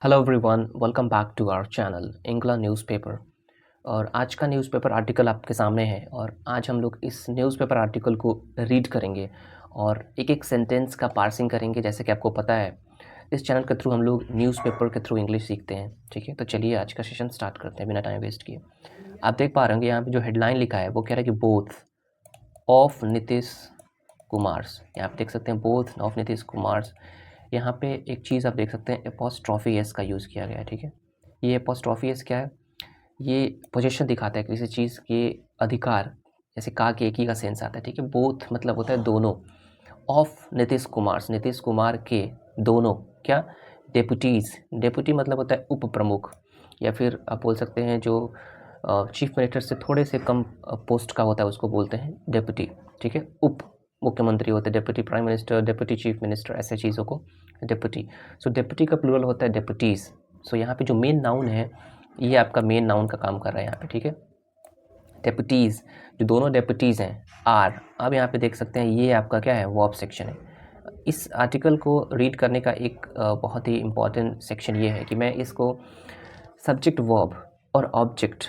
Hello everyone, welcome back to our channel इंग्ला newspaper. और आज का न्यूज़पेपर आर्टिकल आपके सामने है और आज हम लोग इस न्यूज़पेपर आर्टिकल को रीड करेंगे और एक एक सेंटेंस का पार्सिंग करेंगे। जैसे कि आपको पता है, इस चैनल के थ्रू हम लोग न्यूज़पेपर के थ्रू इंग्लिश सीखते हैं। ठीक है, तो चलिए आज का सेशन स्टार्ट करते हैं बिना टाइम वेस्ट किए। आप देख पा रहे होंगे यहाँ पे जो हेडलाइन लिखा है वो कह रहा है कि बोथ ऑफ नीतीश कुमार। यहाँ आप देख सकते हैं बोथ ऑफ नीतीश कुमार। यहाँ पे एक चीज़ आप देख सकते हैं, एपोस्ट्रॉफी एस का यूज़ किया गया है। ठीक है, ये एपोस्ट्रॉफी एस क्या है? ये पोजीशन दिखाता है किसी चीज़ के अधिकार। जैसे का के एक ही का सेंस आता है। ठीक है, बोथ मतलब होता है दोनों। ऑफ नीतीश कुमार के दोनों क्या? डेपुटीज़। डेपुटी मतलब होता है उप प्रमुख, या फिर आप बोल सकते हैं जो चीफ मिनिस्टर से थोड़े से कम पोस्ट का होता है उसको बोलते हैं डेपुटी। ठीक है, उप मुख्यमंत्री होते हैं deputy prime minister, deputy chief minister, ऐसे चीज़ों को डेप्यूटी। सो डेप्यूटी का प्लूरल होता है डेप्यूटीज़। सो यहाँ पे जो मेन नाउन है ये आपका मेन नाउन का काम कर रहा है यहाँ पे। ठीक है, डेप्यूटीज़, जो दोनों डेप्यूटीज़ हैं आर। अब यहाँ पे देख सकते हैं ये आपका क्या है, वर्ब सेक्शन है। इस आर्टिकल को रीड करने का एक बहुत ही इम्पॉर्टेंट सेक्शन ये है कि मैं इसको सब्जेक्ट वर्ब और ऑब्जेक्ट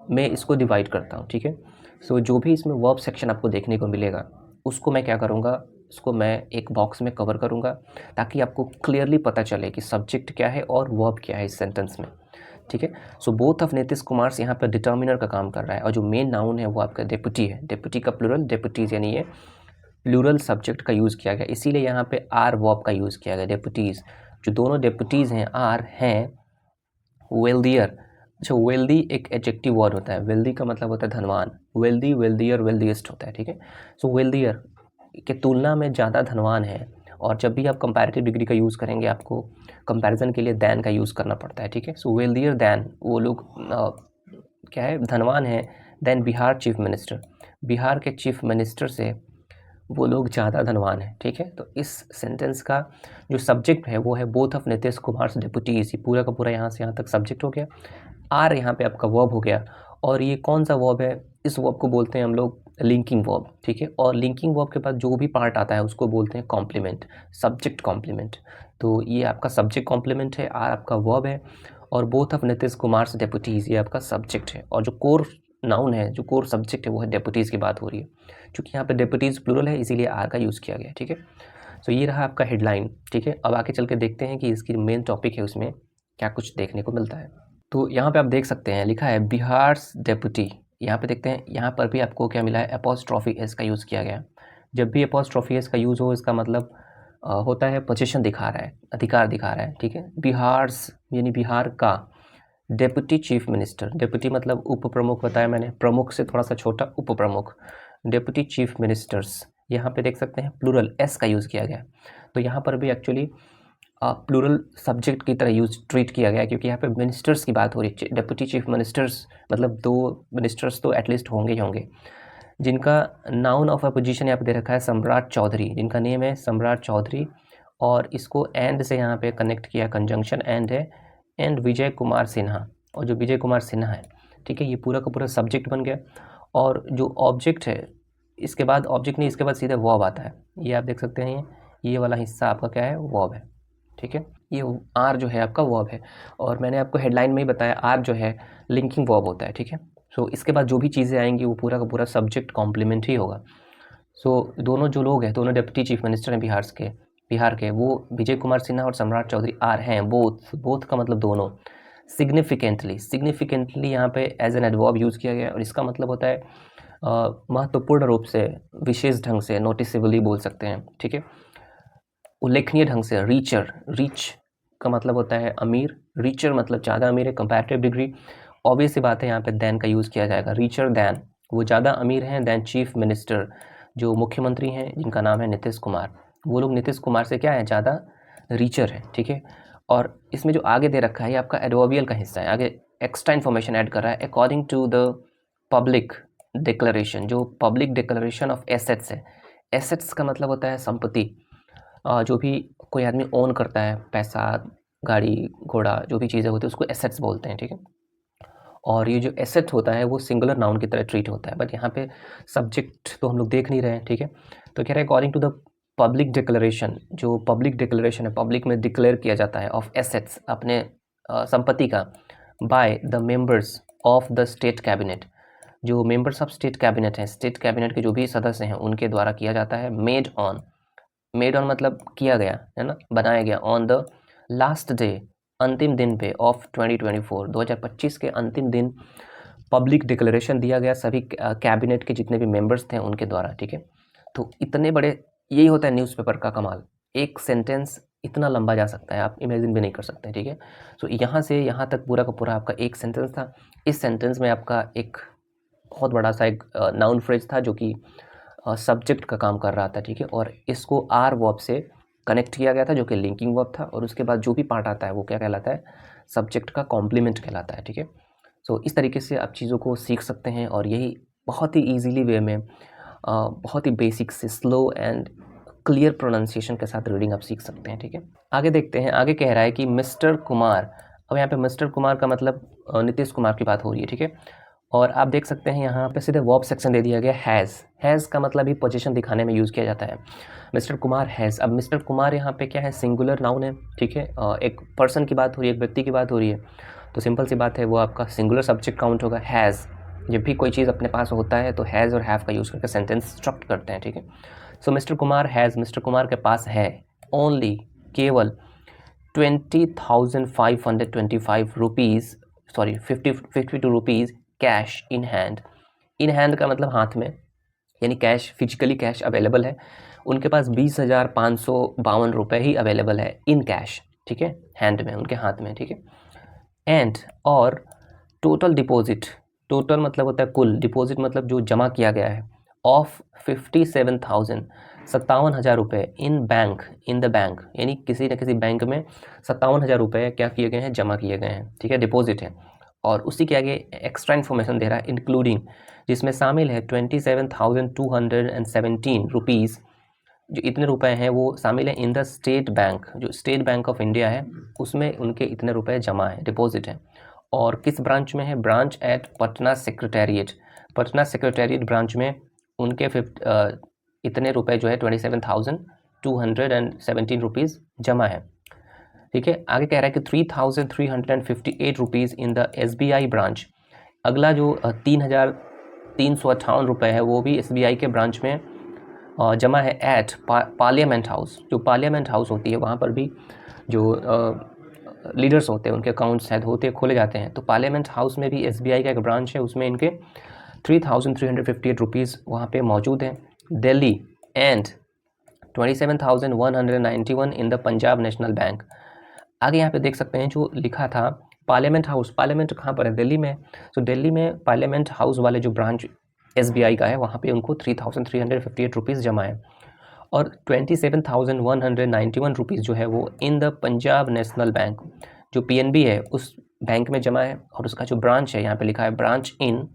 में इसको डिवाइड करता हूँ। ठीक है, सो जो भी इसमें वर्ब सेक्शन आपको देखने को मिलेगा उसको मैं क्या करूँगा, उसको मैं एक बॉक्स में कवर करूँगा ताकि आपको क्लियरली पता चले कि सब्जेक्ट क्या है और वर्ब क्या है इस सेंटेंस में। ठीक है, so both of Nitish Kumar यहाँ पर डिटर्मिनर का काम कर रहा है और जो मेन नाउन है वो आपका डेप्यूटी है। डेप्यूटी का प्लूरल डेप्यूटीज, यानी ये प्लूरल सब्जेक्ट का यूज़ किया गया, इसीलिए यहाँ पे आर वर्ब का यूज़ किया गया। डेप्यूटीज़, जो दोनों डेप्यूटीज़ हैं आर हैं वेल्दियर। अच्छा, वेल्दी एक एडजेक्टिव वर्ड होता है। वेल्दी का मतलब होता है धनवान। वेल्दी, वेल्दियर, वेल्दिएस्ट होता है। ठीक है, सो वेल्दियर के तुलना में ज़्यादा धनवान है। और जब भी आप कंपैरेटिव डिग्री का यूज़ करेंगे आपको कंपैरिजन के लिए दैन का यूज़ करना पड़ता है। ठीक है, सो वेल्दियर दैन, वो लोग क्या है, धनवान है। Then Bihar chief minister, Bihar के चीफ मिनिस्टर से वो लोग ज़्यादा धनवान हैं। ठीक है, तो इस सेंटेंस का जो सब्जेक्ट है वो है both of Nitish Kumar deputies. ये पूरा का पूरा यहाँ से यहाँ तक सब्जेक्ट हो गया। आर यहाँ पे आपका वर्ब हो गया। और ये कौन सा वर्ब है? इस वर्ब को बोलते हैं हम लोग लिंकिंग वर्ब। ठीक है, और लिंकिंग वर्ब के बाद जो भी पार्ट आता है उसको बोलते हैं कॉम्प्लीमेंट, सब्जेक्ट कॉम्प्लीमेंट। तो ये आपका सब्जेक्ट कॉम्प्लीमेंट है, आर आपका वर्ब है, और both of Nitish Kumar deputies ये आपका सब्जेक्ट है। और जो कोर नाउन है, जो कोर सब्जेक्ट है वो है डेप्यूटीज़ की बात हो रही है। क्योंकि यहाँ पे डेप्यूटीज़ प्लूरल है इसीलिए आर का यूज़ किया गया। ठीक है, सो ये रहा आपका हेडलाइन। ठीक है, अब आगे चल के देखते हैं कि इसकी मेन टॉपिक है उसमें क्या कुछ देखने को मिलता है। तो यहाँ पे आप देख सकते हैं लिखा है बिहार डेप्यूटी। यहाँ पे देखते हैं, यहाँ पर भी आपको क्या मिला है, एपोस्ट्रॉफी एस का यूज़ किया गया। जब भी एपोस्ट्रॉफी एस का यूज़ हो इसका मतलब होता है पोजीशन दिखा रहा है, अधिकार दिखा रहा है। ठीक है, बिहार यानी बिहार का डेप्यूटी चीफ मिनिस्टर। डेप्यूटी मतलब उप प्रमुख बताया मैंने, प्रमुख से थोड़ा सा छोटा उप प्रमुख, डेप्यूटी चीफ मिनिस्टर्स। यहाँ पे देख सकते हैं प्लूरल एस का यूज़ किया गया। तो यहाँ पर भी एक्चुअली प्लूरल सब्जेक्ट की तरह यूज ट्रीट किया गया, क्योंकि यहाँ पे मिनिस्टर्स की बात हो रही है। डेप्यूटी चीफ मिनिस्टर्स मतलब दो मिनिस्टर्स तो एटलीस्ट होंगे ही होंगे। जिनका नाउन ऑफ अ पोजीशन यहाँ पे दे रखा है सम्राट चौधरी, जिनका नेम है सम्राट चौधरी। और इसको एंड से यहाँ पे कनेक्ट किया, कंजंक्शन एंड है, एंड विजय कुमार सिन्हा। और जो विजय कुमार सिन्हा है, ठीक है, ये पूरा का पूरा सब्जेक्ट बन गया। और जो ऑब्जेक्ट है, इसके बाद ऑब्जेक्ट नहीं, इसके बाद सीधे वर्ब आता है। ये आप देख सकते हैं, ये वाला हिस्सा आपका क्या है, वर्ब है। ठीक है, ये आर जो है आपका वर्ब है। और मैंने आपको हेडलाइन में ही बताया आर जो है लिंकिंग वर्ब होता है। ठीक है, सो इसके बाद जो भी चीज़ें आएंगी वो पूरा का पूरा सब्जेक्ट कॉम्प्लीमेंट ही होगा। सो दोनों जो लोग हैं, दोनों डिप्टी चीफ मिनिस्टर हैं बिहार के, वो विजय कुमार सिन्हा और सम्राट चौधरी आर हैं बोथ। बोथ का मतलब दोनों। सिग्निफिकेंटली यहाँ पे एज एन एडवर्ब यूज़ किया गया और इसका मतलब होता है महत्वपूर्ण रूप से, विशेष ढंग से, नोटिसेबली बोल सकते हैं। ठीक है, उल्लेखनीय ढंग से। रीच का मतलब होता है अमीर, रीचर मतलब ज़्यादा अमीर है, कंपैरेटिव डिग्री। ऑब्वियस सी बात है यहाँ पे दैन का यूज़ किया जाएगा, रीचर दैन, वो ज़्यादा अमीर हैं दैन चीफ मिनिस्टर, जो मुख्यमंत्री हैं जिनका नाम है नीतीश कुमार। वो लोग नीतीश कुमार से क्या है, ज़्यादा रीचर है। ठीक है, और इसमें जो आगे दे रखा है ये आपका एडवर्बियल का हिस्सा है, आगे एक्स्ट्रा इन्फॉर्मेशन ऐड कर रहा है। According to the public declaration, जो पब्लिक डिक्लेरेशन ऑफ एसेट्स है। एसेट्स का मतलब होता है संपत्ति। जो भी कोई आदमी ओन करता है, पैसा, गाड़ी घोड़ा, जो भी चीज़ें होती है उसको एसेट्स बोलते हैं। ठीक है, और ये जो एसेट होता है वो सिंगुलर नाउन की तरह ट्रीट होता है, बट यहाँ पे सब्जेक्ट तो हम लोग देख नहीं रहे हैं। ठीक है, तो कह रहे हैं according to the public declaration, जो पब्लिक डिक्लेरेशन है, पब्लिक में डिक्लेयर किया जाता है ऑफ एसेट्स, अपने संपत्ति का, by the members of the state cabinet, जो मेंबर्स ऑफ स्टेट कैबिनेट हैं, स्टेट कैबिनेट के जो भी सदस्य हैं उनके द्वारा किया जाता है। मेड ऑन मतलब किया गया है ना, बनाया गया, ऑन द लास्ट डे, अंतिम दिन पे, ऑफ 2024, 2025 के अंतिम दिन पब्लिक डिक्लेरेशन दिया गया सभी कैबिनेट के जितने भी मेंबर्स थे उनके द्वारा, ठीक है। तो इतने बड़े, यही होता है न्यूज़पेपर का कमाल, एक सेंटेंस इतना लंबा जा सकता है, आप इमेजिन भी नहीं कर सकते, ठीक है। सो यहाँ से यहाँ तक पूरा का पूरा आपका एक सेंटेंस था। इस सेंटेंस में आपका एक बहुत बड़ा सा एक नाउन फ्रेज था जो कि सब्जेक्ट का काम कर रहा था, ठीक है, और इसको आर वर्ब से कनेक्ट किया गया था जो कि लिंकिंग वर्ब था, और उसके बाद जो भी पार्ट आता है वो क्या कहलाता है, सब्जेक्ट का कॉम्प्लीमेंट कहलाता है, ठीक है। सो इस तरीके से आप चीज़ों को सीख सकते हैं, और यही बहुत ही ईजीली वे में बहुत ही बेसिक से स्लो एंड क्लियर प्रोनाउंसिएशन के साथ रीडिंग आप सीख सकते हैं, ठीक है। आगे देखते हैं, आगे कह रहा है कि मिस्टर कुमार, अब यहाँ पे मिस्टर कुमार का मतलब नीतीश कुमार की बात हो रही है, ठीक है। और आप देख सकते हैं यहाँ पे सीधे वर्ब सेक्शन दे दिया गया हैज़ का मतलब ही पोजीशन दिखाने में यूज़ किया जाता है। मिस्टर कुमार हैज़, अब मिस्टर कुमार यहाँ पे क्या है, सिंगुलर नाउन है, ठीक है, एक पर्सन की बात हो रही है, एक व्यक्ति की बात हो रही है, तो सिंपल सी बात है वो आपका सिंगुलर सब्जेक्ट काउंट होगा। हैज़, जब भी कोई चीज़ अपने पास होता है तो हैज़ और हैव का यूज़ करके सेंटेंस स्ट्रक्ट करते हैं, ठीक है। So mister Kumar has, mister Kumar के पास है ओनली, केवल 20,525 rupees, sorry 52 rupees cash in hand. In hand का मतलब हाथ में, यानी कैश, फिजिकली कैश अवेलेबल है उनके पास 20,552 रुपये ही अवेलेबल है इन कैश, ठीक है, हैंड में, उनके हाथ में, ठीक है। एंड, और टोटल डिपॉजिट, टोटल मतलब होता है कुल, डिपॉजिट मतलब जो जमा किया गया है, ऑफ 57,000, 57,000 रुपये इन बैंक, इन द बैंक, यानी किसी न किसी बैंक में 57,000 रुपये क्या किए गए हैं, जमा किए गए हैं, ठीक है, डिपॉजिट है। और उसी के आगे एक्स्ट्रा इन्फॉर्मेशन दे रहा है, इंक्लूडिंग, जिसमें शामिल है 27,217 रुपीज़, जो इतने रुपए हैं वो शामिल है इन द स्टेट बैंक, जो स्टेट बैंक ऑफ इंडिया है उसमें उनके इतने रुपए जमा है, डिपॉजिट है। और किस ब्रांच में है, branch at Patna secretariat, Patna secretariat branch में उनके इतने रुपए जो है 27,217 रुपीज़ जमा है, ठीक है। आगे कह रहा है कि 3,358 rupees in the SBI branch, अगला जो 3,358 रुपये है वो भी SBI के ब्रांच में जमा है एट पार्लियामेंट हाउस, जो पार्लियामेंट हाउस होती है वहाँ पर भी जो लीडर्स होते हैं उनके अकाउंट्स शायद होते खोले जाते हैं, तो पार्लियामेंट हाउस में भी SBI का एक ब्रांच है, उसमें इनके 3,358 रुपीज़ वहाँ पे मौजूद हैं। Delhi, and 27,191 in the Punjab national bank. आगे यहाँ पे देख सकते हैं जो लिखा था पार्लियामेंट हाउस, पार्लियामेंट कहाँ पर है, दिल्ली में, तो दिल्ली में पार्लियामेंट हाउस वाले जो ब्रांच SBI का है वहाँ पे उनको 3,358 रुपीज़ जमा है, और 27,191 रुपीज़ जो है वो in the Punjab national bank, जो PNB है उस बैंक में जमा है, और उसका जो ब्रांच है यहाँ पे लिखा है ब्रांच इन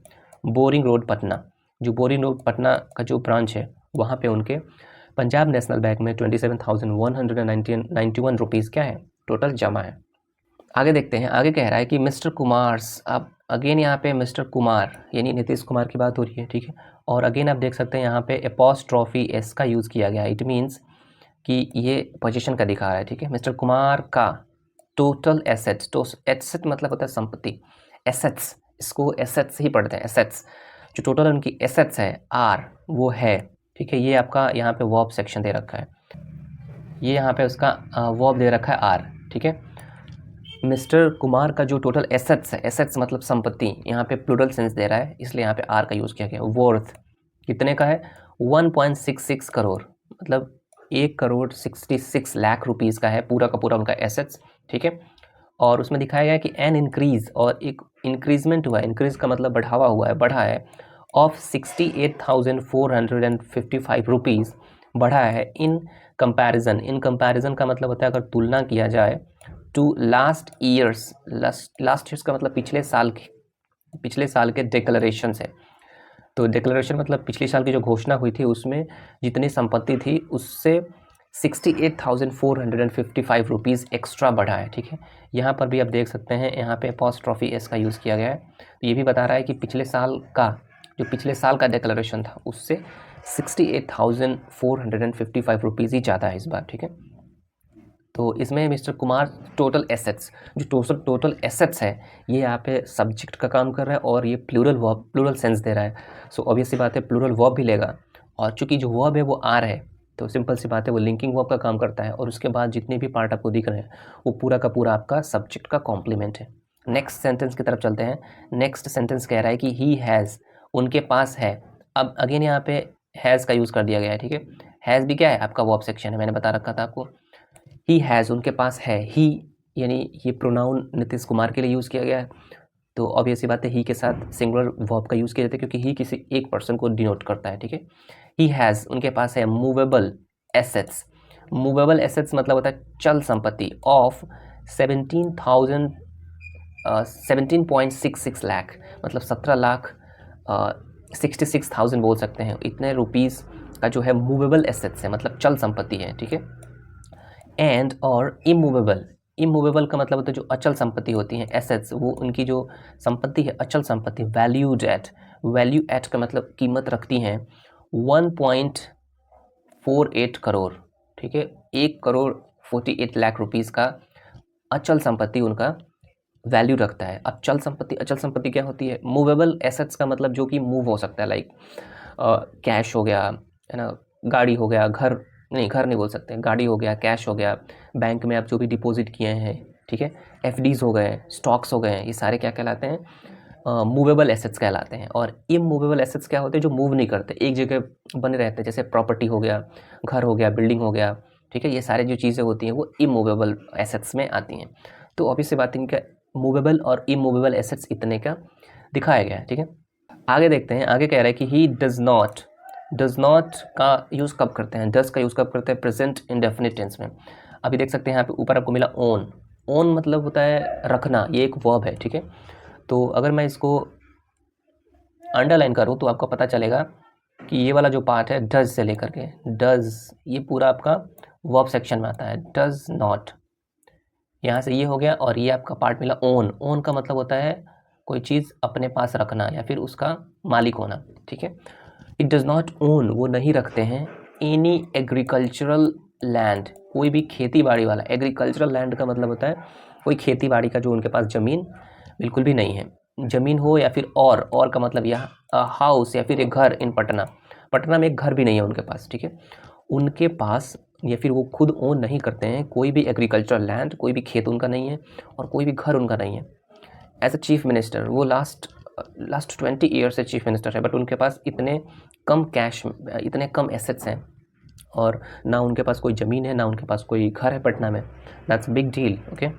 बोरिंग रोड पटना, जो बोरिंग रोड पटना का जो ब्रांच है वहाँ पे उनके पंजाब नेशनल बैंक में 27,191 रुपीज़ क्या है, टोटल जमा है। आगे देखते हैं, आगे कह रहा है कि मिस्टर कुमार्स, अब अगेन यहाँ पे मिस्टर कुमार यानी नीतीश कुमार की बात हो रही है, ठीक है, और अगेन आप देख सकते हैं यहाँ पे एपॉस्ट्रॉफी एस का यूज़ किया गया, इट मीन्स कि ये पोजीशन का दिखा रहा है, ठीक है। मिस्टर कुमार का टोटल एसेट्स, तो एसेट मतलब होता है संपत्ति, एसेट्स, इसको एसेट्स ही पढ़ते हैं, एसेट्स, जो टोटल उनकी एसेट्स है आर, वो है, ठीक है। ये आपका यहाँ पे वर्ब सेक्शन दे रखा है, ये यहाँ पे उसका वर्ब दे रखा है आर, ठीक है। मिस्टर कुमार का जो टोटल एसेट्स है, एसेट्स मतलब संपत्ति, यहाँ पे प्लूरल सेंस दे रहा है इसलिए यहाँ पे आर का यूज़ किया गया। वर्थ कितने का है, 1.66 करोड़, मतलब 1,66 लाख रुपीज़ का है पूरा का पूरा उनका एसेट्स, ठीक है। और उसमें दिखाया गया है कि एन इंक्रीज़, और एक इंक्रीजमेंट हुआ है, इंक्रीज़ का मतलब बढ़ावा हुआ है, बढ़ा है, ऑफ 68,455 रुपीज़ बढ़ा है इन कंपैरिजन, इन कंपैरिजन का मतलब होता है अगर तुलना किया जाए to last years, last years का मतलब पिछले साल के डिक्लेरेशन से, तो डिक्लेरेशन मतलब पिछले साल की जो घोषणा हुई थी उसमें जितनी संपत्ति थी उससे 68,455 रुपीज़ एक्स्ट्रा बढ़ा है, ठीक है। यहाँ पर भी आप देख सकते हैं, यहाँ पे अपॉस्ट्रॉफी एस का यूज़ किया गया है, तो ये भी बता रहा है कि पिछले साल का जो पिछले साल का डिक्लेरेशन था उससे 68,455 रुपीज़ ही ज़्यादा है इस बार, ठीक है। तो इसमें मिस्टर कुमार टोटल एसेट्स, जो टोटल एसेट्स है ये यहाँ पे सब्जेक्ट का काम कर रहा है और ये प्लूरल सेंस दे रहा है। सो ऑब्वियस सी बात है प्लूरल वर्ब भी लेगा, और चूंकि जो वर्ब है वो आर है तो सिंपल सी बात है वो लिंकिंग वर्ब का काम करता है, और उसके बाद जितने भी पार्ट आपको दिख रहे हैं वो पूरा का पूरा आपका सब्जेक्ट का कॉम्प्लीमेंट है। नेक्स्ट सेंटेंस की तरफ चलते हैं। नेक्स्ट सेंटेंस कह रहा है कि ही हैज़, उनके पास है। अब अगेन यहाँ पे हैज़ का यूज़ कर दिया गया है, ठीक है। हैज़ भी क्या है, आपका वर्ब सेक्शन है, मैंने बता रखा था आपको। ही हैज़, उनके पास है। ही यानी ये प्रोनाउन नीतीश कुमार के लिए यूज़ किया गया है, तो ऑब्वियस सी बात है ही के साथ सिंगुलर वर्ब का यूज़ किया जाता है क्योंकि ही किसी एक पर्सन को डिनोट करता है, ठीक है। ही हैज़, उनके पास है मूवेबल एसेट्स। मूवेबल एसेट्स मतलब होता है चल संपत्ति ऑफ 17.66 लाख, मतलब 17,66,000 बोल सकते हैं, इतने रुपीज़ का जो है मूवेबल एसेट्स है, मतलब चल संपत्ति है, ठीक है। एंड और इमूवेबल, इमूवेबल का मतलब होता है जो अचल संपत्ति होती हैं, एसेट्स, वो उनकी जो संपत्ति है अचल संपत्ति, वैल्यूड एट, वैल्यू एट का मतलब कीमत रखती हैं 1.48 करोड़, ठीक है। 1,48 लाख रुपीज़ का अचल संपत्ति उनका वैल्यू रखता है। अब चल संपत्ति, अचल संपत्ति क्या होती है? मूवेबल एसेट्स का मतलब जो कि मूव हो सकता है, लाइक कैश हो गया, है ना, गाड़ी हो गया, घर नहीं बोल सकते, गाड़ी हो गया, कैश हो गया, बैंक में आप जो भी डिपॉजिट किए हैं, ठीक है, एफडीज हो गए, स्टॉक्स हो गए, ये सारे क्या कहलाते हैं? मूवेबल एसेट्स कहलाते हैं। और इमूवेबल एसेट्स क्या होते हैं? जो मूव नहीं करते, एक जगह बने रहते हैं, जैसे प्रॉपर्टी हो गया, घर हो गया, बिल्डिंग हो गया, ठीक है। ये सारी जो चीज़ें होती हैं वो इमूवेबल एसेट्स में आती हैं। तो ऑब्वियस सी बात, इनका मूवेबल और इमूवेबल एसेट्स इतने का दिखाया गया है, ठीक है। आगे देखते हैं, आगे कह रहा है कि he does not, does not का यूज़ कब करते हैं? डज का यूज़ कब करते हैं? प्रेजेंट इंडेफिनिट टेंस में। अभी देख सकते हैं यहाँ पे ऊपर आपको मिला ओन, ओन मतलब होता है रखना, ये एक वर्ब है, ठीक है। तो अगर मैं इसको अंडरलाइन करूँ तो आपको पता चलेगा कि ये वाला जो पार्ट है डज से लेकर के डज, ये पूरा आपका वर्ब सेक्शन में आता है। डज नॉट, यहाँ से ये हो गया, और ये आपका पार्ट मिला ओन। ओन का मतलब होता है कोई चीज़ अपने पास रखना या फिर उसका मालिक होना, ठीक है। इट डज नॉट ओन, वो नहीं रखते हैं एनी एग्रीकल्चरल लैंड, कोई भी खेती बाड़ी वाला। एग्रीकल्चरल लैंड का मतलब होता है कोई खेती बाड़ी का जो उनके पास ज़मीन बिल्कुल भी नहीं है। ज़मीन हो या फिर और का मतलब यहाँ हाउस या फिर एक घर इन पटना, पटना में एक घर भी नहीं है उनके पास, ठीक है। उनके पास या फिर वो खुद ओन नहीं करते हैं कोई भी एग्रीकल्चरल लैंड, कोई भी खेत उनका नहीं है और कोई भी घर उनका नहीं है। एज अ चीफ मिनिस्टर वो लास्ट 20 ईयर से चीफ मिनिस्टर है, बट उनके पास इतने कम कैश, इतने कम एसेट्स हैं, और ना उनके पास कोई ज़मीन है, ना उनके पास कोई घर है पटना में। That's big deal, okay.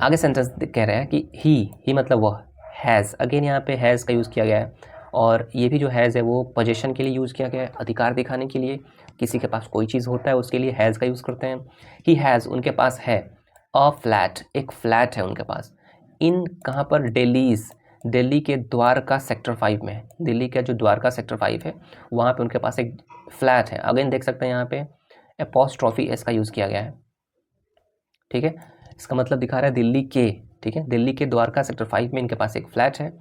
आगे सेंटेंस कह रहा है कि ही मतलब वह, हैज़, अगेन यहाँ पे हैज़ का यूज़ किया गया है, और ये भी जो हैज़ है वो पोजीशन के लिए यूज़ किया गया है, अधिकार दिखाने के लिए। किसी के पास कोई चीज़ होता है उसके लिए हैज़ का यूज़ करते हैं। ही हैज़, उनके पास है अ फ्लैट, एक फ्लैट है उनके पास। इन कहाँ पर? दिल्लीज, दिल्ली के द्वारका सेक्टर 5 में, दिल्ली का जो द्वारका सेक्टर 5 है वहाँ पे उनके पास एक फ्लैट है। अगेन देख सकते हैं यहाँ पे एपॉस्ट्रॉफी एस का यूज़ किया गया है, ठीक है। इसका मतलब दिखा रहा है दिल्ली के, ठीक है, दिल्ली के द्वारका सेक्टर 5 में इनके पास एक फ्लैट है,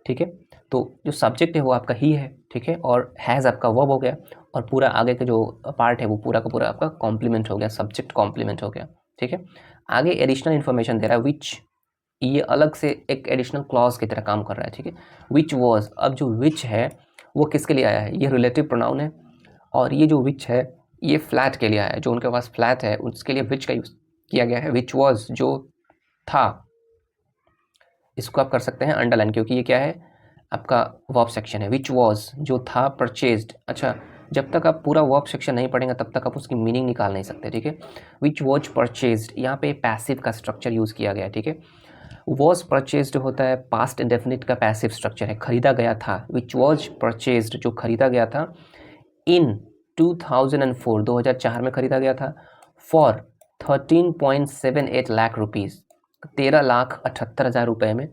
ठीक है। तो जो सब्जेक्ट है वो आपका ही है, ठीक है, और हैज़ आपका वर्ब हो गया, और पूरा आगे का जो पार्ट है वो पूरा का पूरा आपका कॉम्प्लीमेंट हो गया, सब्जेक्ट कॉम्प्लीमेंट हो गया, ठीक है। आगे एडिशनल इन्फॉर्मेशन दे रहा है विच, ये अलग से एक एडिशनल क्लॉज की तरह काम कर रहा है, ठीक है। विच वॉज, अब जो विच है वो किसके लिए आया है? ये रिलेटिव प्रोनाउन है, और ये जो विच है ये फ्लैट के लिए आया है, जो उनके पास फ्लैट है उसके लिए विच का यूज़ किया गया है। विच वॉज जो था, इसको आप कर सकते हैं अंडरलाइन, क्योंकि ये क्या है? आपका वर्ब सेक्शन है। विच वॉज जो था, परचेज्ड, अच्छा जब तक आप पूरा वर्ब सेक्शन नहीं पढ़ेंगे तब तक आप उसकी मीनिंग निकाल नहीं सकते, ठीक है। विच वॉज परचेज्ड, यहाँ पे पैसिव का स्ट्रक्चर यूज़ किया गया है, ठीक है। वॉज परचेज्ड होता है पास्ट इंडेफिनिट का पैसिव स्ट्रक्चर है, खरीदा गया था। विच वॉज परचेज्ड जो खरीदा गया था इन 2004, 2004 में खरीदा गया था, फॉर 13.78 लाख रुपीज़, 13,78,000 रुपये में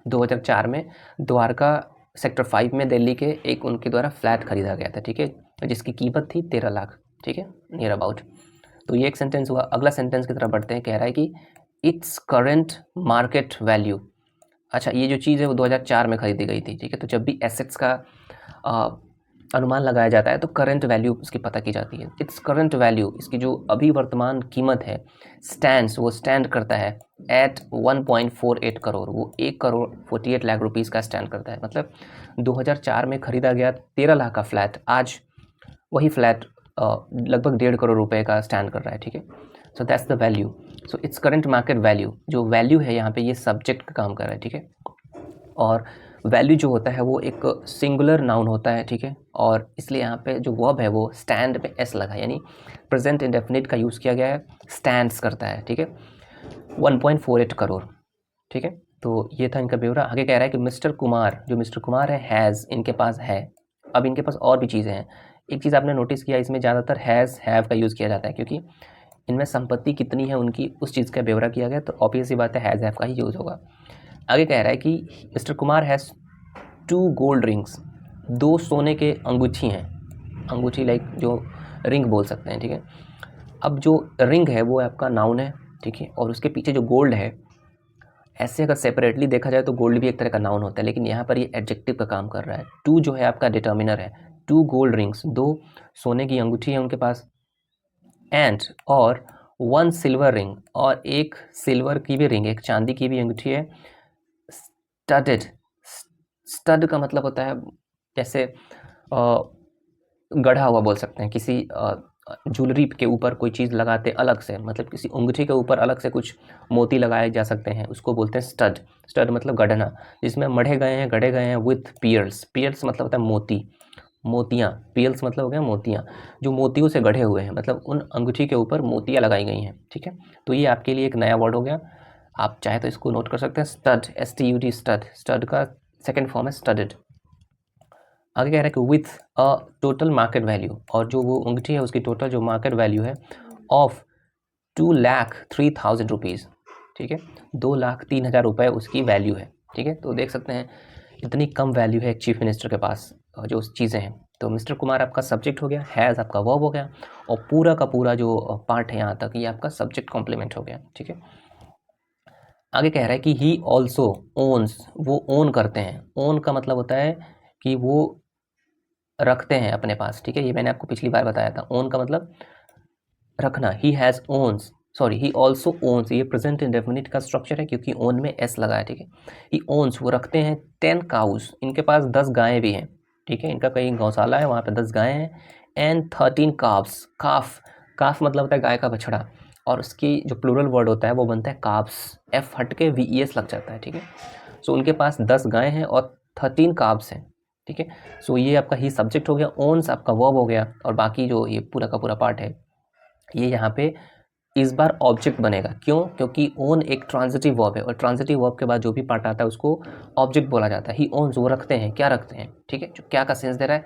2004 में द्वारका सेक्टर 5 में दिल्ली के एक उनके द्वारा फ्लैट खरीदा गया था, ठीक है, जिसकी कीमत थी 13 लाख, ठीक है, नियर अबाउट। तो ये एक सेंटेंस हुआ। अगला सेंटेंस की तरफ बढ़ते हैं, कह रहा है कि इट्स करेंट मार्केट वैल्यू, अच्छा ये जो चीज़ है वो 2004 में खरीदी गई थी, ठीक है। तो जब भी एसेट्स का अनुमान लगाया जाता है तो करंट वैल्यू उसकी पता की जाती है। इट्स करंट वैल्यू, इसकी जो अभी वर्तमान कीमत है, वो स्टैंड करता है एट 1.48 करोड़। वो 1 करोड़ 48 लाख रुपीज़ का स्टैंड करता है। मतलब 2004 में खरीदा गया 13 लाख का फ्लैट, आज वही फ्लैट लगभग 1.5 करोड़ रुपए का स्टैंड कर रहा है। ठीक है, so that's the value. So its current market value. जो वैल्यू है यहाँ पे ये सब्जेक्ट का काम कर रहा है। ठीक है, और वैल्यू जो होता है वो एक सिंगुलर नाउन होता है। ठीक है, और इसलिए यहाँ पे जो वर्ब है वो स्टैंड पे एस लगा, यानी प्रेजेंट इंडेफिनिट का यूज़ किया गया है, स्टैंड्स करता है। ठीक है, 1.48 करोड़। ठीक है, तो ये था इनका ब्यौरा। आगे कह रहा है कि मिस्टर कुमार, जो मिस्टर कुमार है, हैज़, इनके पास है। अब इनके पास और भी चीज़ें हैं। एक चीज़ आपने नोटिस किया, इसमें ज़्यादातर हैज़, हैव का यूज़ किया जाता है, क्योंकि इनमें संपत्ति कितनी है उनकी, उस चीज़ का ब्यौरा किया गया, तो ऑब्वियस सी बात है हैज़, हैव का ही यूज़ होगा। आगे कह रहा है कि mister Kumar has 2 gold rings, 2 सोने के अंगूठी हैं। अंगूठी लाइक जो रिंग बोल सकते हैं। ठीक है, अब जो रिंग है वो आपका नाउन है। ठीक है, और उसके पीछे जो गोल्ड है, ऐसे अगर सेपरेटली देखा जाए तो गोल्ड भी एक तरह का नाउन होता है, लेकिन यहाँ पर ये एडजेक्टिव का काम कर रहा है। 2 जो है आपका डिटर्मिनर है। 2 गोल्ड रिंग्स, 2 सोने की अंगूठी है उनके पास, एंड और 1 सिल्वर रिंग, और एक सिल्वर की भी रिंग, एक चांदी की भी अंगूठी है। स्टडेड, स्टड का मतलब होता है जैसे गढ़ा हुआ बोल सकते हैं, किसी ज्वेलरी के ऊपर कोई चीज़ लगाते अलग से, मतलब किसी अंगूठी के ऊपर अलग से कुछ मोती लगाए जा सकते हैं, उसको बोलते हैं स्टड। स्टड मतलब गढ़ना, जिसमें मढ़े गए हैं, गढ़े गए हैं विथ पियर्स। पियर्स मतलब होता है मोती, मोतियाँ। पियर्स मतलब हो गया मोतियाँ, जो मोतियों से गढ़े हुए हैं, मतलब उन अंगूठी के ऊपर मोतियाँ लगाई गई हैं। ठीक है, तो ये आपके लिए एक नया वर्ड हो गया, आप चाहे तो इसको नोट कर सकते हैं। स्टड, STUD, स्टड, स्टड का सेकेंड फॉर्म है स्टडेड। आगे कह रहा है कि with a total market value, और जो वो अंगूठी है उसकी टोटल जो मार्केट वैल्यू है ऑफ 2,03,000 रुपीज़। ठीक है, 2,03,000 रुपये उसकी वैल्यू है। ठीक है, तो देख सकते हैं इतनी कम वैल्यू है एक चीफ मिनिस्टर के पास जो चीज़ें हैं। तो मिस्टर कुमार आपका सब्जेक्ट हो गया, हैज़ आपका वर्ब हो गया, और पूरा का पूरा जो पार्ट है यहाँ तक ये आपका सब्जेक्ट कॉम्प्लीमेंट हो गया। ठीक है, आगे कह रहा है कि ही ऑल्सो ओन्स, वो ओन करते हैं। ओन का मतलब होता है कि वो रखते हैं अपने पास। ठीक है, ये मैंने आपको पिछली बार बताया था, ओन का मतलब रखना। He has owns, sorry, he also owns, ये प्रेजेंट इंडेफिनिट का स्ट्रक्चर है क्योंकि ओन में एस लगा है। ठीक है, ही ओन्स, वो रखते हैं 10 काउस, इनके पास 10 गायें भी हैं। ठीक है, इनका कहीं गौशाला है, वहाँ पे 10 गायें हैं। एंड 13 काफ्स, काफ, काफ मतलब होता है गाय का बछड़ा, और उसकी जो प्लूरल वर्ड होता है वो बनता है काफ्स, एफ हट के VES लग जाता है। ठीक है, सो उनके पास 10 गायें हैं और 13 काफ्स हैं। ठीक है, सो ये आपका ही सब्जेक्ट हो गया, ओन्स आपका वर्ब हो गया, और बाकी जो ये पूरा का पूरा पार्ट है ये यहाँ पे इस बार ऑब्जेक्ट बनेगा। क्यों? क्योंकि ओन एक ट्रांजिटिव वर्ब है, और ट्रांजिटिव वर्ब के बाद जो भी पार्ट आता है उसको ऑब्जेक्ट बोला जाता है। ही ओन्स, वो रखते हैं, क्या रखते हैं? ठीक है, जो क्या का सेंस दे रहा है,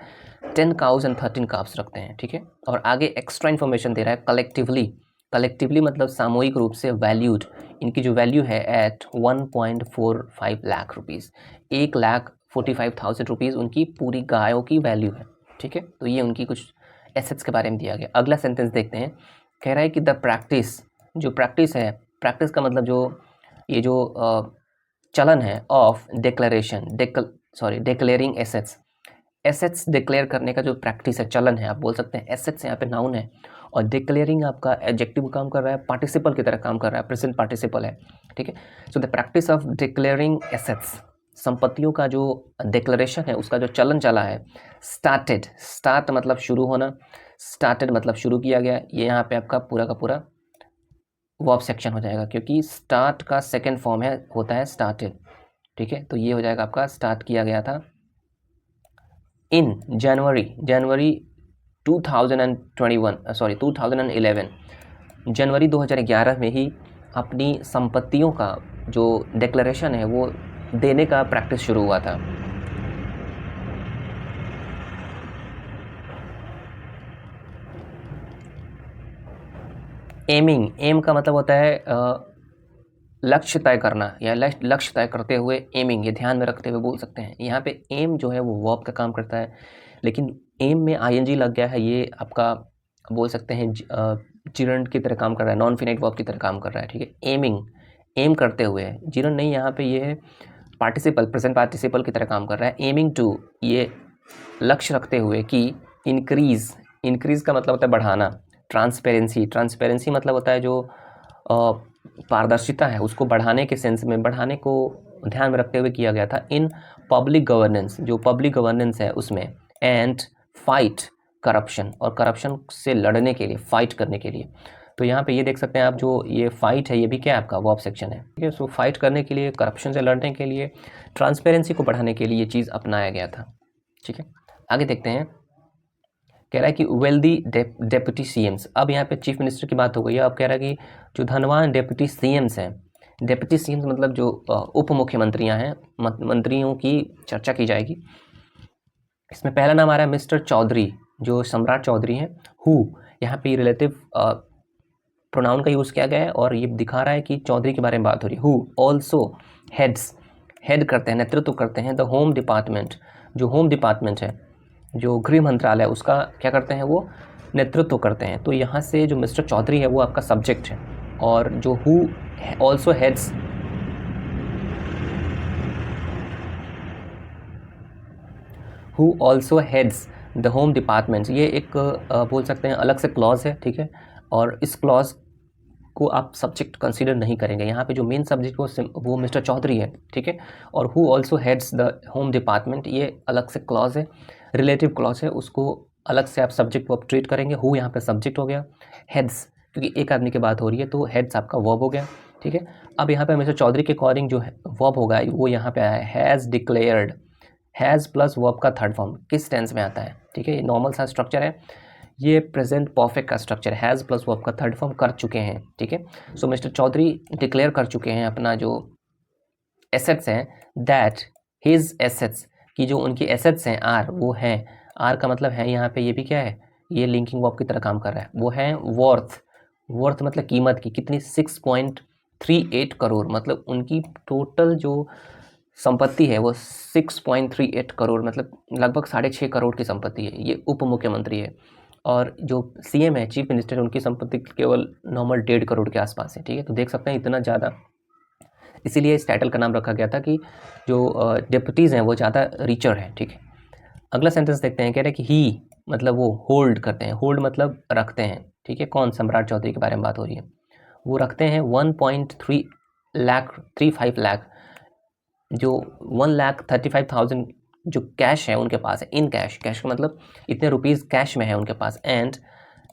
10 काउस एंड 13 काफ्स रखते हैं। ठीक है, और आगे एक्स्ट्रा इन्फॉर्मेशन दे रहा है, कलेक्टिवली। कलेक्टिवली मतलब सामूहिक रूप से वैल्यूड, इनकी जो वैल्यू है एट 1.45 लाख रुपीज़, 1,45,000 रुपीज़ उनकी पूरी गायों की वैल्यू है। ठीक है, तो ये उनकी कुछ एसेट्स के बारे में दिया गया। अगला सेंटेंस देखते हैं, कह रहा है कि द प्रैक्टिस, जो प्रैक्टिस है, प्रैक्टिस का मतलब जो ये जो चलन है of declaration, declaring assets, assets declare करने का जो प्रैक्टिस है, चलन है, आप बोल सकते हैं। एसेट्स यहाँ पे नाउन है, और डिक्लेयरिंग आपका एडजेक्टिव काम कर रहा है, पार्टिसिपल की तरह काम कर रहा है, प्रेजेंट पार्टिसिपल है। ठीक है, so the practice of declaring assets, संपत्तियों का जो डिक्लेरेशन है उसका जो चलन चला है, स्टार्टेड, स्टार्ट मतलब शुरू होना, स्टार्टेड मतलब शुरू किया गया। ये यहाँ पे आपका पूरा का पूरा वर्ब सेक्शन हो जाएगा, क्योंकि स्टार्ट का सेकेंड फॉर्म है होता है स्टार्टेड। ठीक है, तो ये हो जाएगा आपका स्टार्ट किया गया था इन जनवरी 2011, जनवरी 2011 में ही अपनी संपत्तियों का जो डिक्लेरेशन है वो देने का प्रैक्टिस शुरू हुआ था। एमिंग, एम का मतलब होता है लक्ष्य तय करना, या लक्ष्य तय करते हुए एमिंग, ये ध्यान में रखते हुए बोल सकते हैं। यहाँ पे एम जो है वो वर्ब का काम करता है, लेकिन एम में ING लग गया है, ये आपका बोल सकते हैं जिरंड की तरह काम कर रहा है, नॉन फिनाइट वर्ब की तरह काम कर रहा है। ठीक है, एमिंग, एम करते हुए है, जिरंड नहीं, यहाँ पे ये है पार्टिसिपल, प्रेजेंट पार्टिसिपल की तरह काम कर रहा है। एमिंग टू, ये लक्ष्य रखते हुए कि इंक्रीज़ का मतलब होता है बढ़ाना, ट्रांसपेरेंसी मतलब होता है जो पारदर्शिता है उसको बढ़ाने के सेंस में, बढ़ाने को ध्यान में रखते हुए किया गया था इन पब्लिक गवर्नेंस, जो पब्लिक गवर्नेंस है उसमें, एंड फाइट करप्शन, और करप्शन से लड़ने के लिए, फाइट करने के लिए। तो यहाँ पे ये देख सकते हैं आप, जो ये फाइट है ये भी क्या है आपका वर्ब सेक्शन है, ठीक है। सो फाइट करने के लिए, करप्शन से लड़ने के लिए, ट्रांसपेरेंसी को बढ़ाने के लिए ये चीज़ अपनाया गया था, ठीक है। आगे देखते हैं, कह रहा है कि वेल्दी डेप्यूटी सीएम्स, अब यहाँ पे चीफ मिनिस्टर की बात हो गई है, अब कह रहा है कि जो धनवान डेप्यूटी सीएम्स हैं, डेप्यूटी सीएम्स मतलब जो उप मुख्यमंत्रियाँ हैं, मंत्रियों की चर्चा की जाएगी। इसमें पहला नाम आ रहा है मिस्टर चौधरी, जो सम्राट चौधरी हैं। हु, यहाँ पे रिलेटिव प्रोनाउन का यूज़ किया गया है और ये दिखा रहा है कि चौधरी के बारे में बात हो रही है। हु ऑल्सो हेड करते हैं, नेतृत्व करते हैं द होम डिपार्टमेंट, जो होम डिपार्टमेंट है, जो गृह मंत्रालय, उसका क्या करते हैं, वो नेतृत्व करते हैं। तो यहाँ से जो मिस्टर चौधरी है वो आपका सब्जेक्ट है, और जो who also heads the home department, ये एक बोल सकते हैं अलग से क्लॉज है, ठीक है। और इस क्लॉज को आप सब्जेक्ट कंसीडर नहीं करेंगे, यहाँ पे जो मेन सब्जेक्ट वो मिस्टर चौधरी है, ठीक है। और who also heads the home department, ये अलग से क्लॉज है, रिलेटिव क्लॉज है, उसको अलग से आप सब्जेक्ट को ट्रीट करेंगे। हु यहाँ पे सब्जेक्ट हो गया, हेड्स क्योंकि एक आदमी की बात हो रही है तो हेड्स आपका वर्ब हो गया, ठीक है। अब यहाँ पे मिस्टर चौधरी के अकॉर्डिंग जो वर्ब होगा वो यहाँ पे आया है has declared, has plus verb का थर्ड फॉर्म किस टेंस में आता है, ठीक है। ये नॉर्मल सा स्ट्रक्चर है, ये प्रेजेंट परफेक्ट का स्ट्रक्चर, हैज़ प्लस वर्ब का थर्ड फॉर्म कर चुके हैं, ठीक है। सो मिस्टर चौधरी डिक्लेयर कर चुके हैं अपना जो एसेट्स हैं, दैट हिज एसेट्स, की जो उनकी एसेट्स हैं आर, वो हैं, आर का मतलब है यहाँ पे, ये भी क्या है, ये लिंकिंग वर्ब की तरह काम कर रहा है, वो है वर्थ मतलब कीमत की, कितनी 6.38 करोड़, मतलब उनकी टोटल जो संपत्ति है वो 6.38 करोड़, मतलब लगभग 6.5 करोड़ की संपत्ति है। ये उप मुख्यमंत्री है, और जो सीएम है, चीफ मिनिस्टर, उनकी संपत्ति केवल नॉर्मल 1.5 करोड़ के आसपास है, ठीक है। तो देख सकते हैं इतना ज़्यादा, इसीलिए इस टाइटल का नाम रखा गया था कि जो डिप्यूटीज़ हैं वो ज़्यादा रिचर हैं, ठीक है। अगला सेंटेंस देखते हैं, कह रहे हैं कि ही मतलब वो होल्ड करते हैं, होल्ड मतलब रखते हैं, ठीक है। कौन, सम्राट चौधरी के बारे में बात हो रही है, वो रखते हैं 1.35 लाख, जो 1,35,000 जो कैश है उनके पास है, इन कैश, कैश का मतलब इतने रुपीज़ कैश में है उनके पास, एंड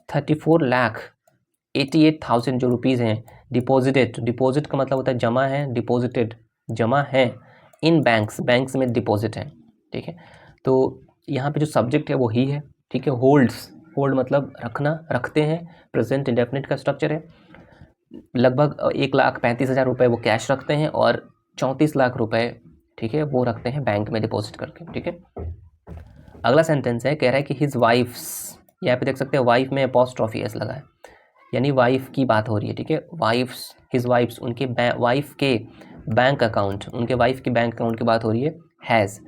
34,88,000 जो रुपीज़ हैं डिपॉजिटेड, डिपॉजिट का मतलब होता है जमा है, डिपॉजिटेड जमा है, इन बैंक्स में डिपॉजिट है, ठीक है। तो यहाँ पे जो सब्जेक्ट है वो ही है, ठीक है। होल्ड मतलब रखना, रखते हैं, प्रेजेंट इंडेफिनिट का स्ट्रक्चर है। लगभग 1,35,000 रुपये वो कैश रखते हैं और 34 लाख रुपए, ठीक है, वो रखते हैं बैंक में डिपॉजिट करके, ठीक है। अगला सेंटेंस है, कह रहा है कि हिज वाइफ्स, यहाँ पे देख सकते हैं वाइफ में अपॉस्ट्रोफी एस लगा है, यानी वाइफ की बात हो रही है, ठीक है। हिज वाइफ्स, उनके वाइफ के बैंक अकाउंट, उनके वाइफ के बैंक अकाउंट की बात हो रही है, हैज़।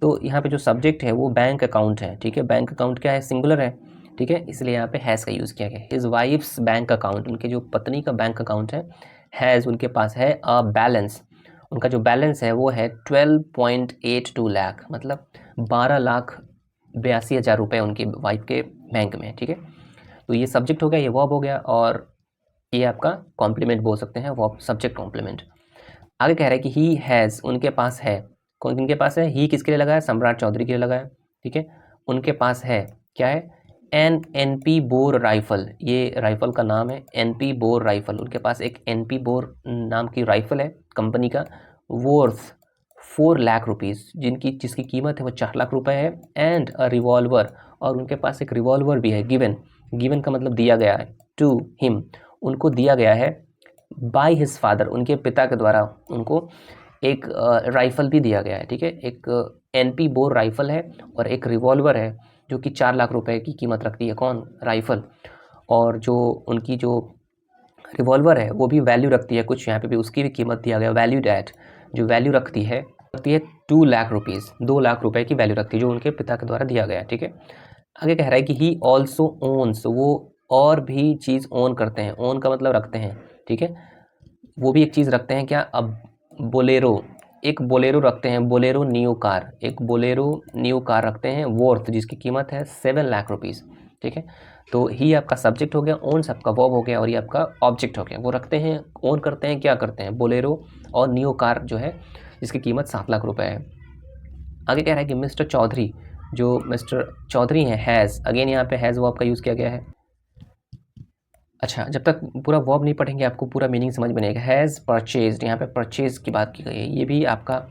तो यहाँ पे जो सब्जेक्ट है वो बैंक अकाउंट है, ठीक है। बैंक अकाउंट क्या है, सिंगुलर है, ठीक है, इसलिए यहाँ पे हैज़ का यूज़ किया गया। हिज वाइफ्स बैंक अकाउंट, उनके जो पत्नी का बैंक अकाउंट है, हैज़, उनके पास है अ बैलेंस, उनका जो बैलेंस है वो है 12.82 लाख, मतलब 12,82,000 रुपये उनकी वाइफ के बैंक में, ठीक है। तो ये सब्जेक्ट हो गया, ये वर्ब हो गया, और ये आपका कॉम्प्लीमेंट बोल सकते हैं, वर्ब सब्जेक्ट कॉम्प्लीमेंट। आगे कह रहा है कि ही हैज़, उनके पास है, कौन किनके पास है, ही किसके लिए लगा है, सम्राट चौधरी के लिए लगा है, ठीक है। उनके पास है, क्या है, एनपी बोर राइफल, ये राइफल का नाम है एनपी बोर राइफल, उनके पास एक एनपी बोर नाम की राइफल है कंपनी का, वर्थ 4 लाख रुपीज़, जिसकी कीमत है वो 4 लाख रुपए है, एंड अ रिवॉल्वर, और उनके पास एक रिवॉल्वर भी है, गिवन का मतलब दिया गया है, टू हिम, उनको दिया गया है, बाय हिज फादर, उनके पिता के द्वारा उनको एक राइफल भी दिया गया है, ठीक है। एक एनपी बोर राइफल है और एक रिवॉल्वर है जो कि 4 लाख रुपए की कीमत रखती है, कौन, राइफल। और जो उनकी जो रिवॉल्वर है वो भी वैल्यू रखती है कुछ, यहाँ पे भी उसकी भी कीमत दिया गया, वैल्यूड एट, जो वैल्यू रखती है 2 लाख रुपीज़, 2 लाख रुपए की वैल्यू रखती है, जो उनके पिता के द्वारा दिया गया, ठीक है। आगे कह रहा है कि ही ऑल्सो ओन्स, वो और भी चीज़ ओन करते हैं, ओन का मतलब रखते हैं, ठीक है, वो भी एक चीज़ रखते हैं, क्या, अब बोलेरो, एक बोलेरो रखते हैं, बोलेरो नियो कार, एक बोलेरो नियो कार रखते हैं वर्थ जिसकी कीमत है 7 लाख रुपीज़। ठीक है, तो ही आपका सब्जेक्ट हो गया, ओन्स आपका वर्ब हो गया और ये आपका ऑब्जेक्ट हो गया। वो रखते हैं, ओन करते हैं, क्या करते हैं, बोलेरो और नियो कार जो है जिसकी कीमत 7 लाख रुपए है। आगे कह रहा है कि मिस्टर चौधरी, जो मिस्टर चौधरी हैं, हैज़, अगेन यहाँ पे हैज़ वर्ब का यूज़ किया गया है। अच्छा, जब तक पूरा वर्ब नहीं पढ़ेंगे आपको पूरा मीनिंग समझ में नहीं आएगा। हैज़ परचेज्ड, यहाँ पे परचेज की बात की गई है। ये भी आपका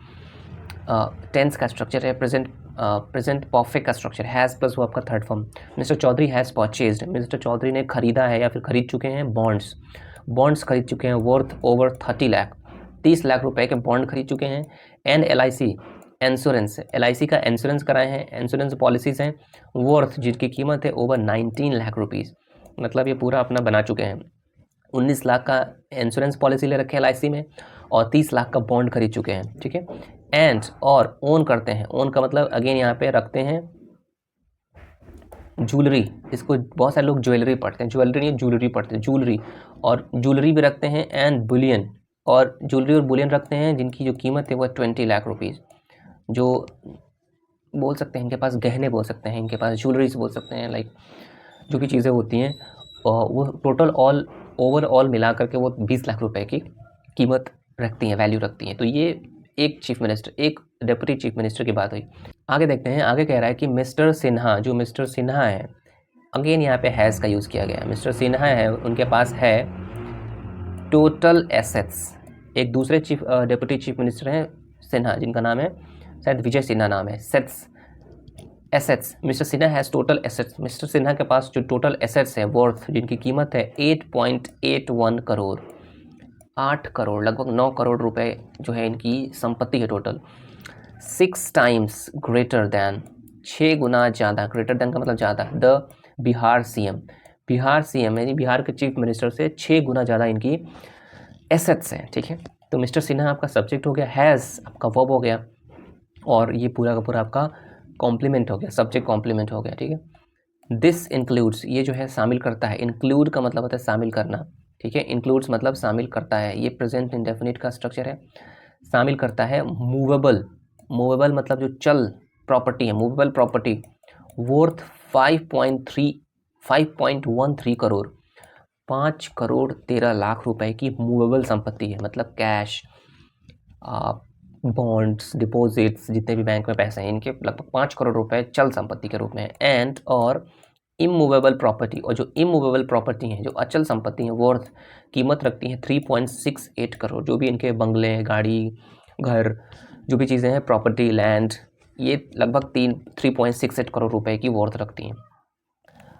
टेंस का स्ट्रक्चर है, प्रेजेंट परफेक्ट का स्ट्रक्चर, हैज़ प्लस वो आपका third form. Mister Chaudhary has purchased, mister Chaudhary ने खरीदा है या फिर खरीद चुके हैं बॉन्ड्स, बॉन्ड्स खरीद चुके हैं वर्थ ओवर 30 लाख, 30 लाख रुपए के बॉन्ड खरीद चुके हैं। एंड LIC इंश्योरेंस, LIC का इंश्योरेंस कराए हैं, इंश्योरेंस पॉलिसीज़ हैं वर्थ जिनकी कीमत है ओवर 19 लाख रुपीज़, मतलब ये पूरा अपना बना चुके हैं। 19 लाख का इंश्योरेंस पॉलिसी ले रखे हैं LIC में और 30 लाख का बॉन्ड खरीद चुके हैं। ठीक है, एंड और ओन करते हैं, ओन का मतलब अगेन यहाँ पे रखते हैं ज्वेलरी, इसको बहुत सारे लोग ज्वेलरी पढ़ते हैं, ज्वेलरी नहीं ज्वेलरी पढ़ते हैं, ज्वेलरी, और ज्वेलरी भी रखते हैं एंड बुलियन, और ज्वेलरी और बुलियन रखते हैं जिनकी जो कीमत है वो 20 लाख रुपीज़, जो बोल सकते हैं इनके पास गहने बोल सकते हैं, इनके पास ज्वेलरीज बोल सकते हैं, लाइक जो भी चीज़ें होती हैं वो टोटल ऑल ओवरऑल मिला करके वो 20 लाख रुपए की कीमत रखती हैं, वैल्यू रखती हैं। तो ये एक चीफ मिनिस्टर, एक डेप्यूटी चीफ मिनिस्टर की बात हुई। आगे देखते हैं, आगे कह रहा है कि मिस्टर सिन्हा, जो मिस्टर सिन्हा है, अगेन यहाँ पे हैज़ का यूज़ किया गया है। मिस्टर सिन्हा है, उनके पास है टोटल एसेट्स। एक दूसरे चीफ डेप्यूटी चीफ मिनिस्टर हैं सिन्हा, जिनका नाम है शायद विजय सिन्हा नाम है, assets. Mister Sinha has total assets, mister Sinha के पास जो टोटल एसेट्स है वर्थ जिनकी कीमत है 8.81 करोड़, 8 करोड़ लगभग 9 करोड़ रुपए जो है इनकी संपत्ति है टोटल। 6 टाइम्स ग्रेटर दैन, 6 गुना ज़्यादा, ग्रेटर दैन का मतलब ज़्यादा, the Bihar CM, Bihar CM यानी बिहार के चीफ मिनिस्टर से 6 गुना ज़्यादा इनकी एसेट्स हैं। ठीक है, तो मिस्टर सिन्हा आपका सब्जेक्ट हो गया, हैज़ आपका वर्ब हो गया, और ये पूरा का पूरा आपका कॉम्प्लीमेंट हो गया, सब्जेक्ट कॉम्प्लीमेंट हो गया। ठीक है, दिस इंक्लूड्स, ये जो है शामिल करता है, इंक्लूड का मतलब होता है शामिल करना। ठीक है, इंक्लूड्स मतलब शामिल करता है, ये प्रेजेंट इंडेफिनिट का स्ट्रक्चर है, शामिल करता है मूवेबल, मूवेबल मतलब जो चल प्रॉपर्टी है, movable property worth 5.13 crore, 5 crore 13 lakh रुपए की मूवेबल संपत्ति है, मतलब कैश, बॉन्ड्स, डिपॉजिट्स, जितने भी बैंक में पैसे हैं इनके लगभग 5 करोड़ रुपए चल संपत्ति के रूप में। एंड और इमूवेबल प्रॉपर्टी, और जो इमूवेबल प्रॉपर्टी हैं, जो अचल संपत्ति हैं, वर्थ कीमत रखती हैं 3.68 करोड़, जो भी इनके बंगले, गाड़ी, घर, जो भी चीज़ें हैं, प्रॉपर्टी, लैंड, ये लगभग 3.68 करोड़ रुपए की वर्थ रखती हैं।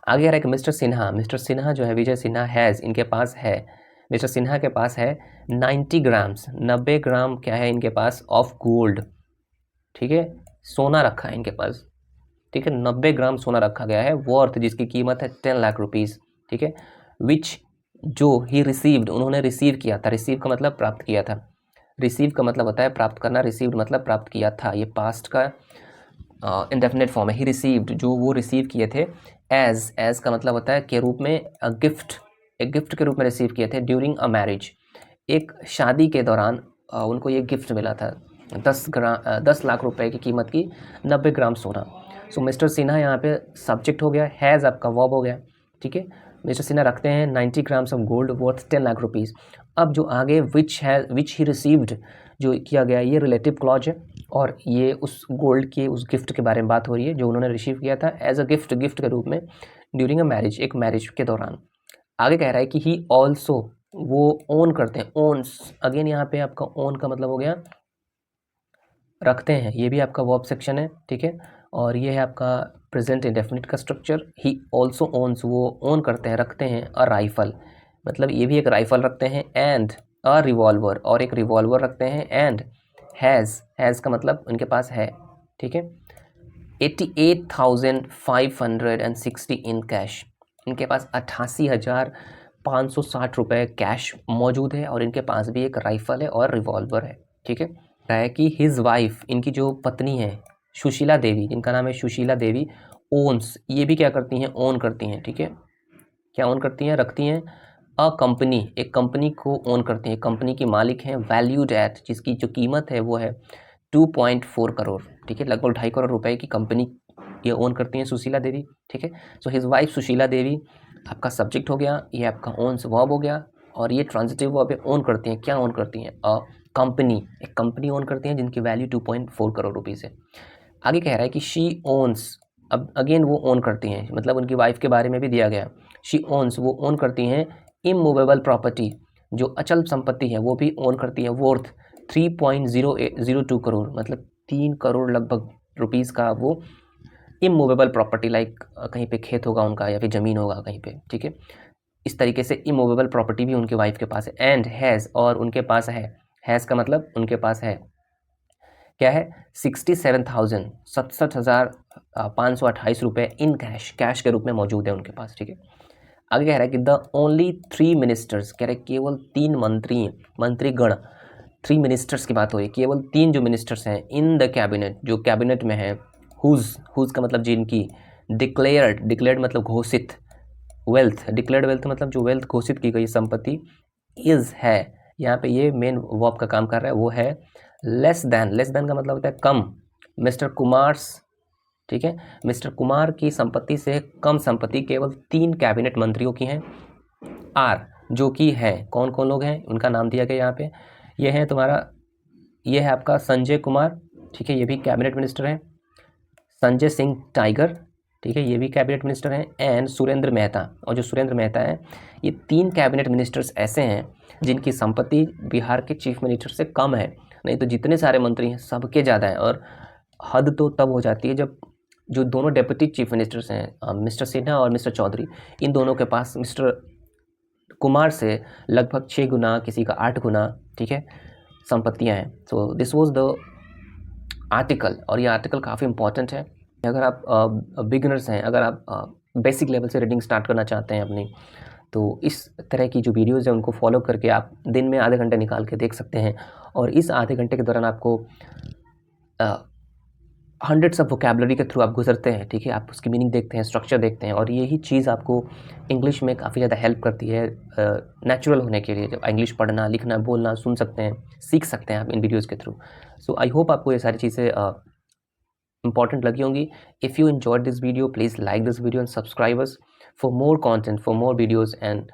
आगे आ रहा है कि मिस्टर सिन्हा जो है विजय सिन्हा हैज़, इनके पास है, मिस्टर सिन्हा के पास है 90 ग्राम्स, 90 ग्राम क्या है इनके पास ऑफ गोल्ड। ठीक है, सोना रखा है इनके पास। ठीक है, 90 ग्राम सोना रखा गया है वर्थ जिसकी कीमत है 10 लाख रुपीज़। ठीक है, विच जो ही रिसीव्ड, उन्होंने रिसीव किया था, रिसीव का मतलब प्राप्त किया था, रिसीव का मतलब होता है प्राप्त करना, रिसीव्ड मतलब प्राप्त किया था, ये पास्ट का इंडेफिनिट फॉर्म है। ही रिसीव्ड, जो वो रिसीव किए थे, एज का मतलब होता है के रूप में, गिफ्ट, एक गिफ्ट के रूप में रिसीव किए थे, ड्यूरिंग अ मैरिज, एक शादी के दौरान उनको ये गिफ्ट मिला था, 10 लाख रुपए की कीमत की 90 ग्राम सोना। सो मिस्टर सिन्हा यहाँ पे सब्जेक्ट हो गया, हैज़ आपका वर्ब हो गया। ठीक है, मिस्टर सिन्हा रखते हैं 90 grams of gold worth 10 lakh rupees. अब जो आगे विच ही रिसीव्ड जो किया गया, ये रिलेटिव क्लॉज है, और ये उस गोल्ड के, उस गिफ्ट के बारे में बात हो रही है जो उन्होंने रिसीव किया था एज अ गिफ्ट, गिफ्ट के रूप में, ड्यूरिंग अ मैरिज, एक मैरिज के दौरान। आगे कह रहा है कि ही ऑल्सो, वो ओन करते हैं, ओन्स, अगेन यहाँ पे आपका ओन का मतलब हो गया रखते हैं, ये भी आपका वर्ब सेक्शन है। ठीक है, और ये है आपका प्रेजेंट इंडेफिनिट का स्ट्रक्चर। ही ऑल्सो ओन्स, वो ओन करते हैं, रखते हैं अ राइफल, मतलब ये भी एक राइफल रखते हैं, एंड अ रिवॉल्वर, और एक रिवॉल्वर रखते हैं, एंड हैज़ का मतलब उनके पास है। ठीक है, 88,560 इन कैश, इनके पास 88,560 रुपये कैश मौजूद है, और इनके पास भी एक राइफल है और रिवॉल्वर है। ठीक है कि हिज वाइफ, इनकी जो पत्नी है सुशीला देवी, जिनका नाम है सुशीला देवी, ओन्स, ये भी क्या करती हैं, ओन करती हैं। ठीक है, क्या ओन करती हैं, रखती हैं अ कंपनी, एक कंपनी को ओन करती हैं, कंपनी की मालिक हैं, वैल्यूड एट, जिसकी जो कीमत है वो है 2.4 करोड़, ठीक है, लगभग 2.5 करोड़ रुपए की कंपनी ये ओन करती हैं सुशीला देवी, ठीक है। So his wife Sushila Devi आपका सब्जेक्ट हो गया, ये आपका ओन्स वर्ब हो गया, और ये ट्रांजिटिव वर्ब है, ओन करती हैं, क्या ओन करती हैं? अ कंपनी, एक कंपनी ओन करती हैं जिनकी वैल्यू 2.4 करोड़ रुपीज़ है। आगे कह रहा है कि शी ओन्स, अब अगेन वो ओन करती हैं, मतलब उनकी वाइफ के बारे में भी दिया गया, शी ओन्स, वो ओन करती हैं इमूवेबल प्रॉपर्टी, जो अचल संपत्ति है वो भी ओन करती है, वर्थ 3.02 करोड़, मतलब 3 करोड़ लगभग रुपीज़ का वो इमूवेबल प्रॉपर्टी, लाइक कहीं पे खेत होगा उनका या फिर ज़मीन होगा कहीं पे, ठीक है। इस तरीके से इमूवेबल प्रॉपर्टी भी उनके वाइफ के पास है। एंड हैज़, और उनके पास है, हैज़ का मतलब उनके पास है, क्या है? 67,528 रुपये इन कैश, कैश के रूप में मौजूद है उनके पास, ठीक है। आगे कह रहा है कि द ओनली 3 मिनिस्टर्स, कह रहे केवल 3 मंत्रीगण, 3 मिनिस्टर्स की बात हो रही है, केवल 3 जो मिनिस्टर्स हैं इन द कैबिनेट, जो कैबिनेट में है, हुज का मतलब जिनकी, डिक्लेयर्ड मतलब घोषित, वेल्थ, डिक्लेयर्ड वेल्थ मतलब जो वेल्थ घोषित की गई संपत्ति, इज है, यहाँ पे ये मेन वर्ब का काम कर रहा है, वो है लेस देन का मतलब होता है कम, मिस्टर कुमार्स, ठीक है, मिस्टर कुमार की संपत्ति से कम संपत्ति केवल 3 कैबिनेट मंत्रियों की हैं, आर, जो कि है, कौन कौन लोग हैं उनका नाम दिया गया यहाँ पे, ये है तुम्हारा, ये है आपका संजय कुमार, ठीक है, ये भी कैबिनेट मिनिस्टर हैं, संजय सिंह टाइगर, ठीक है, ये भी कैबिनेट मिनिस्टर हैं, एंड सुरेंद्र मेहता, और जो सुरेंद्र मेहता है, ये 3 कैबिनेट मिनिस्टर्स ऐसे हैं जिनकी संपत्ति बिहार के चीफ मिनिस्टर से कम है, नहीं तो जितने सारे मंत्री हैं सबके ज़्यादा है, और हद तो तब हो जाती है जब जो दोनों डेप्यूटी चीफ मिनिस्टर्स हैं, मिस्टर सिन्हा और मिस्टर चौधरी, इन दोनों के पास मिस्टर कुमार से लगभग 6 गुना, किसी का 8 गुना, ठीक है, संपत्तियां हैं। So this was the article, और ये आर्टिकल काफ़ी इंपॉर्टेंट है। अगर आप बिगिनर्स हैं, अगर आप बेसिक लेवल से रीडिंग स्टार्ट करना चाहते हैं अपनी, तो इस तरह की जो वीडियोज़ हैं उनको फॉलो करके आप दिन में आधे घंटे निकाल के देख सकते हैं, और इस आधे घंटे के दौरान आपको हंड्रेड्स ऑफ वोकेबलरी के थ्रू आप गुजरते हैं, ठीक है, आप उसकी मीनिंग देखते हैं, स्ट्रक्चर देखते हैं, और यही चीज़ आपको इंग्लिश में काफ़ी ज़्यादा हेल्प करती है नेचुरल होने के लिए। जब इंग्लिश पढ़ना, लिखना, बोलना, सुन सकते हैं, सीख सकते हैं आप इन वीडियोज़ के थ्रू। सो आई होप आपको ये सारी चीज़ें इंपॉर्टेंट लगी होंगी। If you enjoyed this video, please like this video and subscribe us for more content, for more videos, and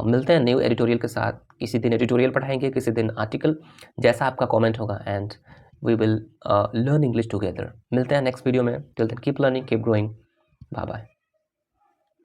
मिलते हैं न्यू एडिटोरियल के साथ। किसी दिन एडिटोरियल पढ़ाएंगे, किसी दिन आर्टिकल, जैसा आपका कमेंट होगा, and we will learn English together. मिलते हैं नेक्स्ट वीडियो में। Till then, keep learning, keep growing. Bye bye.